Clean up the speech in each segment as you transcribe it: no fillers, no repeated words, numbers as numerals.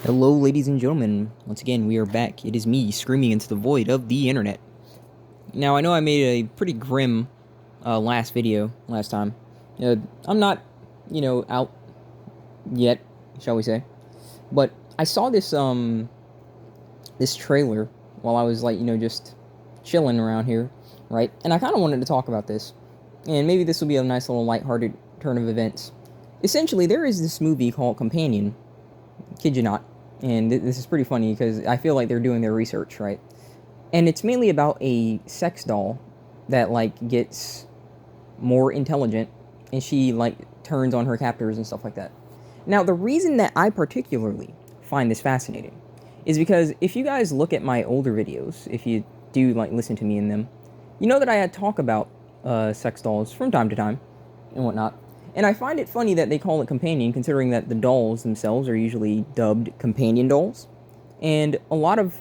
Hello, ladies and gentlemen. Once again, we are back. It is me screaming into the void of the internet. Now, I know I made a pretty grim last video last time. I'm not, out yet, shall we say? But I saw this trailer while I was just chilling around here, right? And I kind of wanted to talk about this, and maybe this will be a nice little lighthearted turn of events. Essentially, there is this movie called Companion. Kid you not. And this is pretty funny because I feel like they're doing their research, right? And it's mainly about a sex doll that gets more intelligent, and she turns on her captors and stuff like that. Now, the reason that I particularly find this fascinating is because if you guys look at my older videos, if you do listen to me in them, you know that I had talk about sex dolls from time to time and whatnot. And I find it funny that they call it companion, considering that the dolls themselves are usually dubbed companion dolls. And a lot of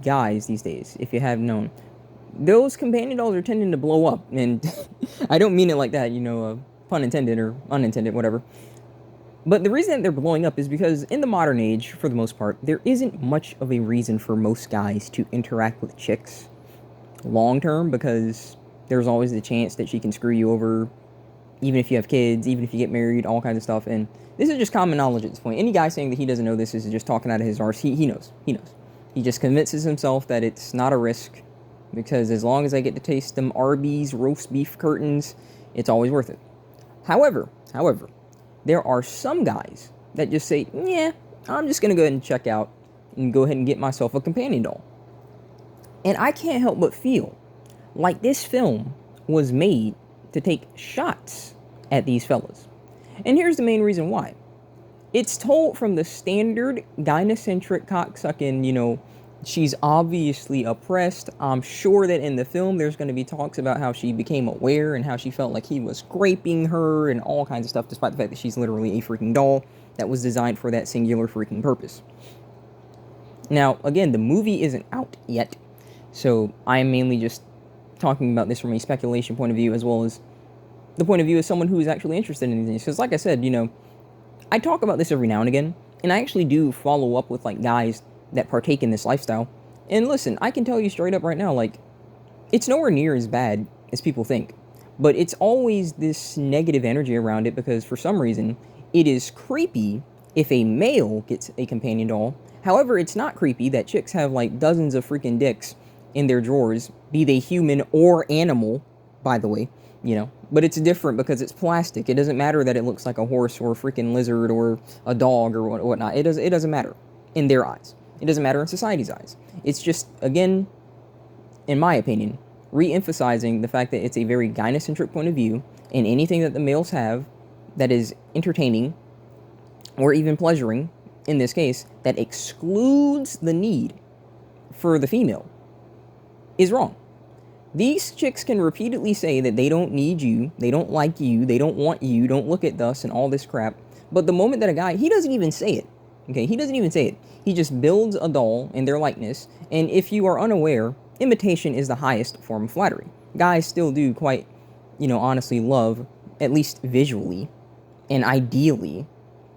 guys these days, if you have known, those companion dolls are tending to blow up. And I don't mean it like that, pun intended or unintended, whatever. But the reason that they're blowing up is because in the modern age, for the most part, there isn't much of a reason for most guys to interact with chicks long term, because there's always the chance that she can screw you over, even if you have kids, even if you get married, all kinds of stuff. And this is just common knowledge at this point. Any guy saying that he doesn't know this is just talking out of his arse. He knows. He knows. He just convinces himself that it's not a risk, because as long as I get to taste them Arby's roast beef curtains, it's always worth it. However, there are some guys that just say, yeah, I'm just going to go ahead and check out and go ahead and get myself a companion doll. And I can't help but feel like this film was made to take shots at these fellas. And here's the main reason why. It's told from the standard gynocentric cocksucking, she's obviously oppressed. I'm sure that in the film there's going to be talks about how she became aware and how she felt like he was scraping her and all kinds of stuff, despite the fact that she's literally a freaking doll that was designed for that singular freaking purpose. Now, again, the movie isn't out yet, so I'm mainly just talking about this from a speculation point of view, as well as the point of view of someone who is actually interested in these things. Because like I said, I talk about this every now and again, and I actually do follow up with guys that partake in this lifestyle. And listen, I can tell you straight up right now, it's nowhere near as bad as people think. But it's always this negative energy around it, because for some reason, it is creepy if a male gets a companion doll. However, it's not creepy that chicks have dozens of freaking dicks in their drawers, be they human or animal, by the way, But it's different because it's plastic. It doesn't matter that it looks like a horse or a freaking lizard or a dog or whatnot. It doesn't matter in their eyes. It doesn't matter in society's eyes. It's just, again, in my opinion, re-emphasizing the fact that it's a very gynocentric point of view, and anything that the males have that is entertaining or even pleasuring, in this case, that excludes the need for the female, is wrong. These chicks can repeatedly say that they don't need you, they don't like you, they don't want you, don't look at us, and all this crap. But the moment that a guy, he doesn't even say it. Okay, he doesn't even say it. He just builds a doll in their likeness. And if you are unaware, imitation is the highest form of flattery. Guys still do quite, honestly love, at least visually and ideally,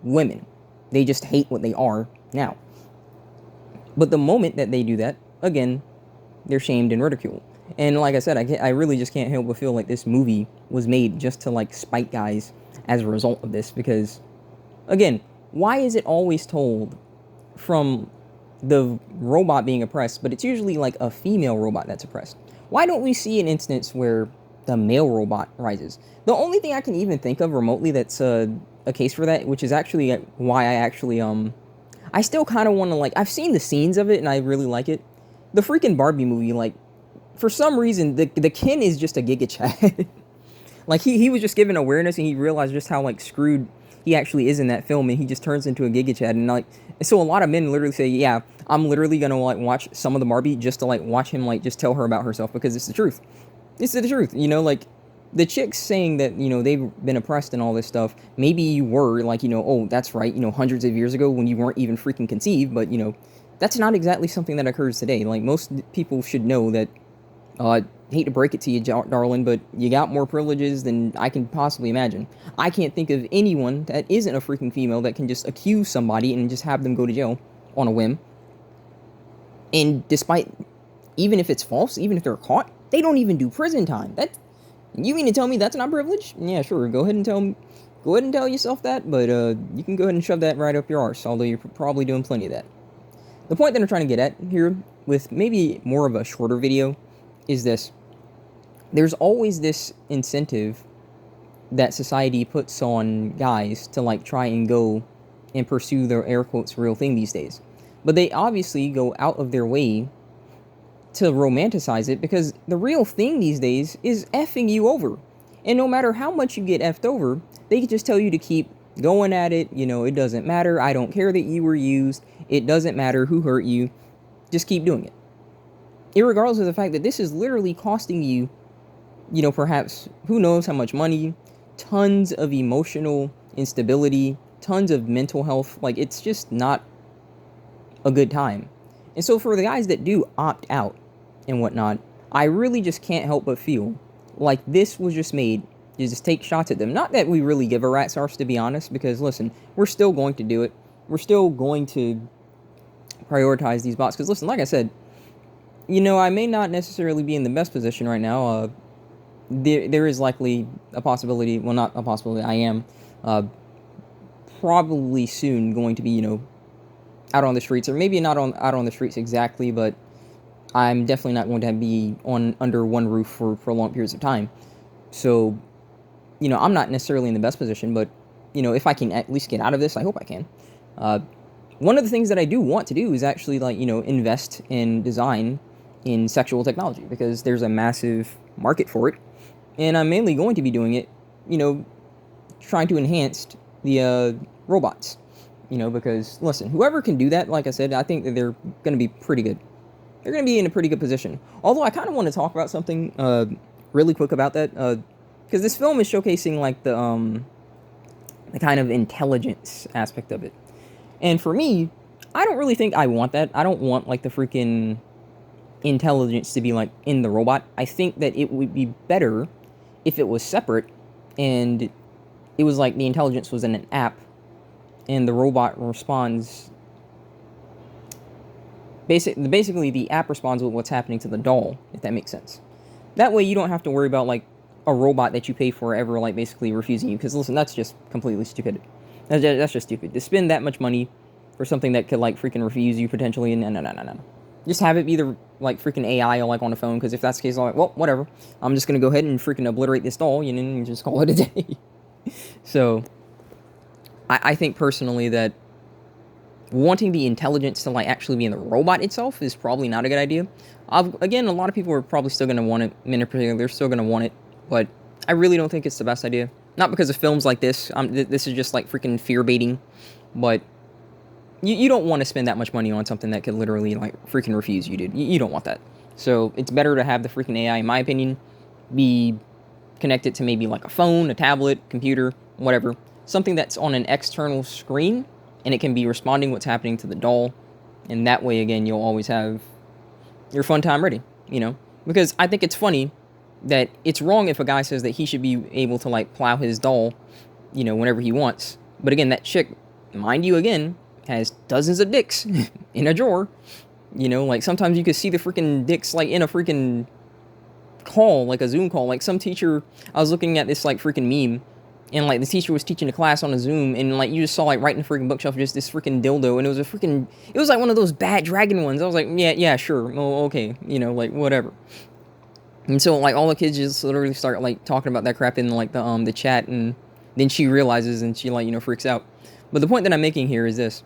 women. They just hate what they are now. But the moment that they do that, again, they're shamed and ridiculed. And like I said, I really just can't help but feel like this movie was made just to spite guys as a result of this. Because, again, why is it always told from the robot being oppressed, but it's usually a female robot that's oppressed? Why don't we see an instance where the male robot rises? The only thing I can even think of remotely that's a case for that, which is actually why I still kind of want to, I've seen the scenes of it and I really like it. The freaking Barbie movie, for some reason, the Ken is just a Giga Chad. he was just given awareness, and he realized just how screwed he actually is in that film, and he just turns into a Giga Chad. And so a lot of men literally say, yeah, I'm literally gonna watch some of the Barbie just to watch him just tell her about herself, because it's the truth. It's the truth, the chicks saying that, they've been oppressed and all this stuff. Maybe you were oh, that's right, hundreds of years ago when you weren't even freaking conceived, but that's not exactly something that occurs today. Most people should know that hate to break it to you, darling, but you got more privileges than I can possibly imagine. I can't think of anyone that isn't a freaking female that can just accuse somebody and just have them go to jail on a whim. And despite, even if it's false, even if they're caught, they don't even do prison time. You mean to tell me that's not privilege? Yeah, sure. Go ahead and tell yourself that, but you can go ahead and shove that right up your arse, although you're probably doing plenty of that. The point that I'm trying to get at here, with maybe more of a shorter video, is this. There's always this incentive that society puts on guys to, like, try and go and pursue their air quotes real thing these days. But they obviously go out of their way to romanticize it, because the real thing these days is effing you over. And no matter how much you get effed over, they can just tell you to keep going at it. You know, it doesn't matter. I don't care that you were used. It doesn't matter who hurt you. Just keep doing it. Irregardless of the fact that this is literally costing you, you know, perhaps, who knows how much money, tons of emotional instability, tons of mental health. Like, it's just not a good time. And so for the guys that do opt out and whatnot, I really just can't help but feel like this was just made to just take shots at them. Not that we really give a rat's arse, to be honest, because listen, we're still going to do it. We're still going to prioritize these bots. Because listen, like I said, you know, I may not necessarily be in the best position right now. There is likely a possibility, well, not a possibility, I am probably soon going to be, you know, out on the streets, or maybe not out on the streets exactly, but I'm definitely not going to be under one roof for long periods of time. So, you know, I'm not necessarily in the best position, but, you know, if I can at least get out of this, I hope I can. One of the things that I do want to do is actually, like, you know, invest in design in sexual technology, because there's a massive market for it, and I'm mainly going to be doing it, you know, trying to enhance the robots, you know, because listen, whoever can do that, like I said, I think that they're going to be pretty good. They're going to be in a pretty good position. Although I kind of want to talk about something really quick about that, because this film is showcasing, like, the kind of intelligence aspect of it. And for me, I don't really think I want that. I don't want, like, the freaking intelligence to be, like, in the robot. I think that it would be better if it was separate, and it was like the intelligence was in an app, and the robot responds. Basically, the app responds with what's happening to the doll, if that makes sense. That way, you don't have to worry about, like, a robot that you pay for ever, like, basically refusing you. Because listen, that's just completely stupid. That's just stupid. To spend that much money for something that could, like, freaking refuse you potentially, no. Just have it either, like, freaking AI or, like, on the phone, because if that's the case, I'm like, well, whatever. I'm just going to go ahead and freaking obliterate this doll, you know, and just call it a day. So, I think personally that wanting the intelligence to, like, actually be in the robot itself is probably not a good idea. Again, a lot of people are probably still going to want it. Men in particular, they're still going to want it, but I really don't think it's the best idea. Not because of films like this. This is just, like, freaking fear baiting, but you don't want to spend that much money on something that could literally, like, freaking refuse you, dude. You don't want that. So it's better to have the freaking AI, in my opinion, be connected to maybe, like, a phone, a tablet, computer, whatever. Something that's on an external screen, and it can be responding what's happening to the doll. And that way, again, you'll always have your fun time ready, you know? Because I think it's funny that it's wrong if a guy says that he should be able to, like, plow his doll, you know, whenever he wants. But again, that chick, mind you, again, has dozens of dicks in a drawer. You know, like, sometimes you could see the freaking dicks, like, in a freaking call, like a Zoom call. Like, some teacher, I was looking at this, like, freaking meme, and, like, the teacher was teaching a class on a Zoom, and, like, you just saw, like, right in the freaking bookshelf, just this freaking dildo, and it was, like, one of those bad dragon ones. I was like, yeah, sure, oh, okay, you know, like, whatever. And so, like, all the kids just literally start, like, talking about that crap in, like, the chat, and then she realizes, and she, like, you know, freaks out. But the point that I'm making here is this.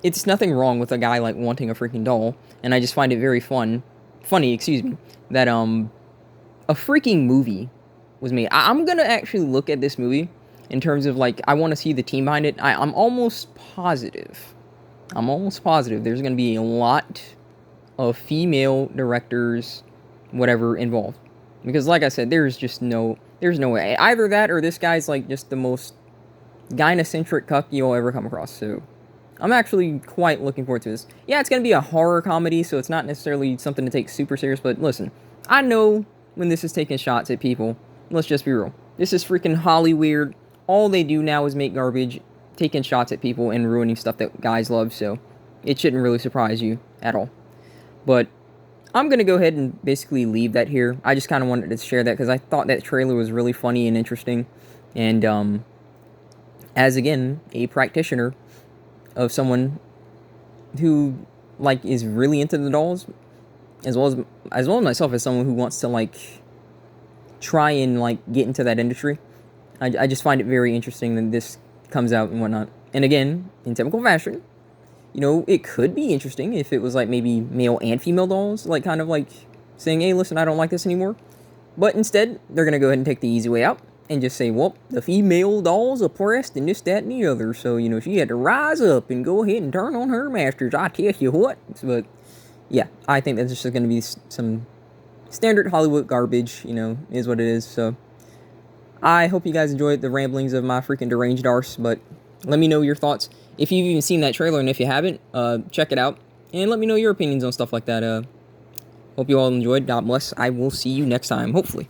It's nothing wrong with a guy, like, wanting a freaking doll, and I just find it very funny, that, a freaking movie was made. I'm gonna actually look at this movie in terms of, like, I want to see the team behind it. I'm almost positive there's gonna be a lot of female directors, whatever, involved. Because, like I said, there's no way. Either that, or this guy's, like, just the most gynocentric cuck you'll ever come across, so I'm actually quite looking forward to this. Yeah, it's going to be a horror comedy, so it's not necessarily something to take super serious, but listen, I know when this is taking shots at people. Let's just be real. This is freaking Hollyweird. All they do now is make garbage, taking shots at people, and ruining stuff that guys love, so it shouldn't really surprise you at all. But I'm going to go ahead and basically leave that here. I just kind of wanted to share that because I thought that trailer was really funny and interesting. And as, again, a practitioner of someone who, like, is really into the dolls, as well as myself as someone who wants to, like, try and, like, get into that industry, I just find it very interesting that this comes out and whatnot. And again, in typical fashion, you know, it could be interesting if it was, like, maybe male and female dolls, like, kind of, like, saying, hey, listen, I don't like this anymore. But instead, they're going to go ahead and take the easy way out and just say, well, the female doll's oppressed and this, that, and the other. So, you know, she had to rise up and go ahead and turn on her masters. I tell you what. But, yeah, I think that's just going to be some standard Hollywood garbage, you know, is what it is. So, I hope you guys enjoyed the ramblings of my freaking deranged arse, but let me know your thoughts. If you've even seen that trailer, and if you haven't, check it out, and let me know your opinions on stuff like that. Hope you all enjoyed. God bless. I will see you next time, hopefully.